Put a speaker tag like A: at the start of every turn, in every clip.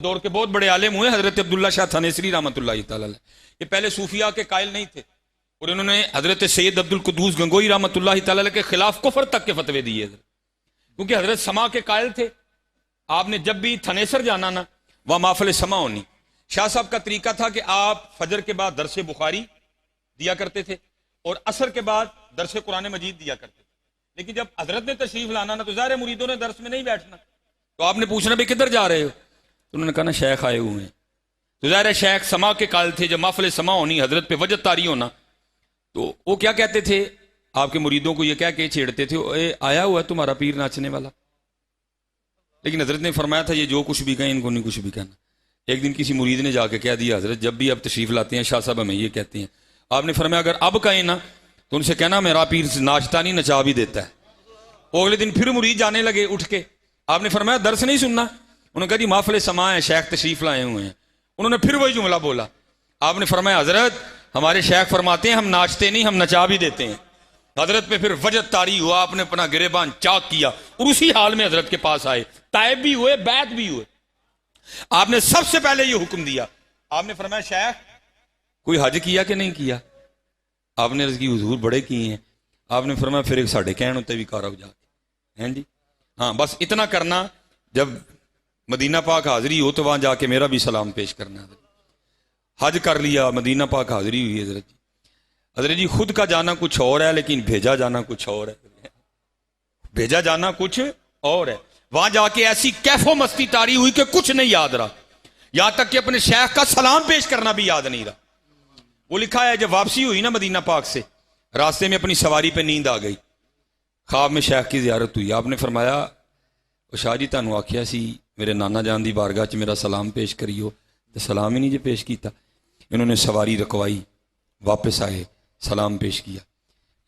A: دور کے بہت بڑے عالم ہوئے حضرت عبداللہ شاہ تھانیسری رحمۃ اللہ تعالی علیہ. یہ پہلے صوفیاء کے قائل نہیں تھے اور انہوں نے حضرت سید عبد القدوس گنگوئی رحمۃ اللہ تعالی علیہ کے خلاف کفر تک کے فتوے دیے کیونکہ حضرت سما کے قائل تھے. آپ نے جب بھی تھنیسر جانا نا وہاں محفل سما ہونی. شاہ صاحب کا طریقہ تھا کہ آپ فجر کے بعد درس بخاری دیا کرتے تھے اور عصر کے بعد درس قرآن مجید دیا کرتے تھے. لیکن جب حضرت نے تشریف لانا نا تو ظاہر مریدوں نے درس میں نہیں بیٹھنا. تو آپ نے پوچھنا بھی کدھر جا رہے ہو؟ تو انہوں نے کہا نا شیخ آئے ہوئے ہیں. تو ظاہر شیخ سما کے قائل تھے. جب محفل سما ہونی حضرت پہ وجد طاری ہونا تو وہ کیا کہتے تھے آپ کے مریدوں کو یہ کہہ کے چھیڑتے تھے اے آیا ہوا ہے تمہارا پیر ناچنے والا. لیکن حضرت نے فرمایا تھا یہ جو کچھ بھی کہیں ان کو نہیں کچھ بھی کہنا. ایک دن کسی مرید نے جا کے کہہ دیا حضرت جب بھی اب تشریف لاتے ہیں شاہ صاحب ہمیں یہ کہتے ہیں. آپ نے فرمایا اگر اب کہیں نا تو ان سے کہنا میرا پیر ناچتا نہیں نچا بھی دیتا ہے. وہ اگلے دن پھر مرید جانے لگے اٹھ کے. آپ نے فرمایا درس نہیں سننا؟ انہوں نے کہا جی محفل سما ہے شیخ تشریف لائے ہوئے ہیں. انہوں نے پھر وہی جملہ بولا. آپ نے فرمایا حضرت ہمارے شیخ فرماتے ہیں ہم ناچتے نہیں ہم نچا بھی دیتے ہیں. حضرت پہ پھر وجد طاری ہوا. آپ نے اپنا گریبان چاک کیا اور اسی حال میں حضرت کے پاس آئے. تائب بھی ہوئے بیعت بھی ہوئے. آپ نے سب سے پہلے یہ حکم دیا. آپ نے فرمایا شیخ کوئی حج کیا کہ نہیں کیا؟ آپ نے عرض کی حضور بڑے کیے ہیں. آپ نے فرمایا پھر ایک ساڑھے کہن ہوتے بھی کارا ہو جا کے ہیں جی. ہاں بس اتنا کرنا جب مدینہ پاک حاضری ہو تو وہاں جا کے میرا بھی سلام پیش کرنا. حج کر لیا مدینہ پاک حاضری ہوئی حضرت جی. حضرت جی خود کا جانا کچھ اور ہے لیکن بھیجا جانا کچھ اور ہے. بھیجا جانا کچھ اور ہے. وہاں جا کے ایسی کیف و مستی تاری ہوئی کہ کچھ نہیں یاد رہا. یہاں تک کہ اپنے شیخ کا سلام پیش کرنا بھی یاد نہیں رہا. وہ لکھا ہے جب واپسی ہوئی نا مدینہ پاک سے راستے میں اپنی سواری پہ نیند آ گئی. خواب میں شیخ کی زیارت ہوئی. آپ نے فرمایا شاہ جی تانوں آکھیا سی میرے نانا جان دی بارگاہ چ میرا سلام پیش کریو تو سلام ہی نہیں جی پیش کیتا. انہوں نے سواری رکوائی واپس آئے سلام پیش کیا.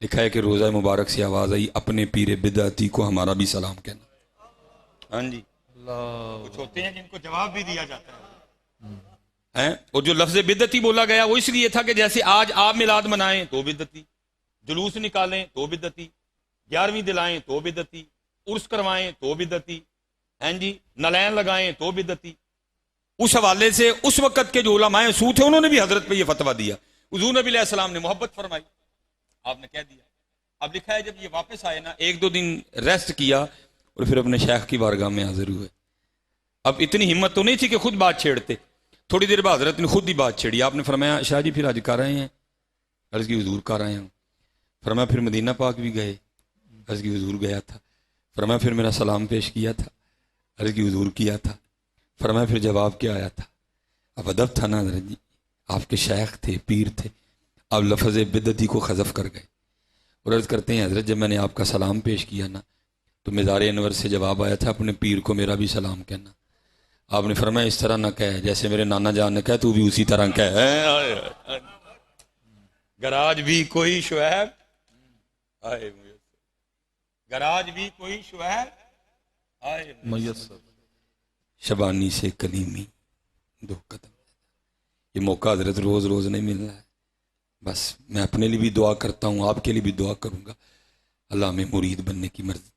A: لکھا ہے کہ روزہ مبارک سے آواز آئی اپنے پیر بدعتی کو ہمارا بھی سلام کہنا. ہاں جی کچھ ہوتے ہیں جن کو جواب بھی دیا جاتا ہے. اور جو لفظ بدعتی بولا گیا وہ اس لیے تھا کہ جیسے آج آپ میلاد منائیں تو بدعتی, جلوس نکالیں تو بدعتی, 11ویں دلائیں تو بدعتی, عرس کروائیں تو بدعتی, ہیں جی نلین لگائیں تو بدعتی. اس حوالے سے اس وقت کے جو علماء سو تھے انہوں نے بھی حضرت پہ یہ فتویٰ دیا. حضور نبی علیہ السلام نے محبت فرمائی. آپ نے کہہ دیا. اب لکھا ہے جب یہ واپس آئے نا 1-2 دن ریسٹ کیا اور پھر اپنے شیخ کی بارگاہ میں حاضر ہوئے. اب اتنی ہمت تو نہیں تھی کہ خود بات چھیڑتے. تھوڑی دیر بعد حضرت نے خود ہی بات چھیڑی. آپ نے فرمایا شاہ جی پھر آج کر رہے ہیں؟ عرض کی حضور کر رہے ہیں. فرمایا پھر مدینہ پاک بھی گئے؟ عرض کی حضور گیا تھا. فرمایا پھر میرا سلام پیش کیا تھا؟ عرض کی حضور کیا تھا. فرمایا پھر جواب کیا آیا تھا؟ اب ادب تھا نا حضرت جی, آپ کے شیخ تھے پیر تھے. آپ لفظ بدعتی کو حذف کر گئے اور عرض کرتے ہیں حضرت جب میں نے آپ کا سلام پیش کیا نا تو مزار انور سے جواب آیا تھا اپنے پیر کو میرا بھی سلام کہنا. آپ نے فرمایا اس طرح نہ کہے جیسے میرے نانا جان نے کہا تو بھی اسی طرح کہے. گراج بھی کوئی شعیب آئے گراج بھی کوئی شعیب آئے میسر شبانی سے کلیمی 2 قدم. یہ موقع حضرت روز روز نہیں مل رہا ہے. بس میں اپنے لیے بھی دعا کرتا ہوں آپ کے لیے بھی دعا کروں گا. اللہ میں مرید بننے کی مرضی